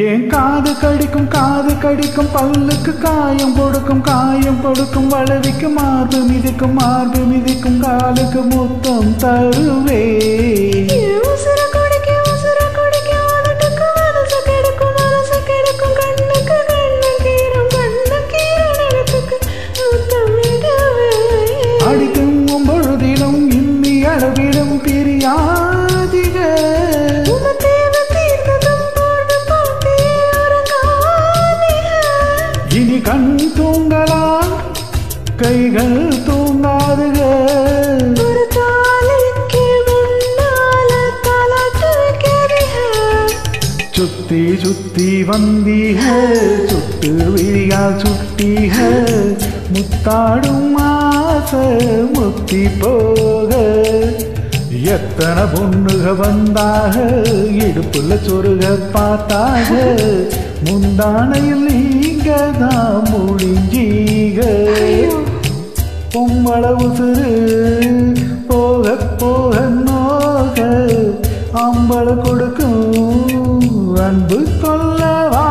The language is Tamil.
ஏன் காது கடிக்கும் பல்லுக்கு காயம் கொடுக்கும் வளவிக்கு மார்பு மிதிக்கும் காலுக்கு முத்தம் தருவே அடிக்கும் பொழுதிலும் இன்னி அளவிலும் பிரியாதிக இனி கண் தூங்கலாம் கைகள் தூங்காதுக சுத்தி வந்தீக சுட்டு விழியால் சுட்டீக முத்தாடும் ஆசை முத்தி போக எத்தனை பொண்ணுக வந்தாக இடுப்புல சொருக பார்த்தாக முந்தானையில் நீங்க தான் முடிஞ்சீக பொம்பள உசுறு போக நோக அம்பள கொடுக்கும் அன்பு கொள்ளவா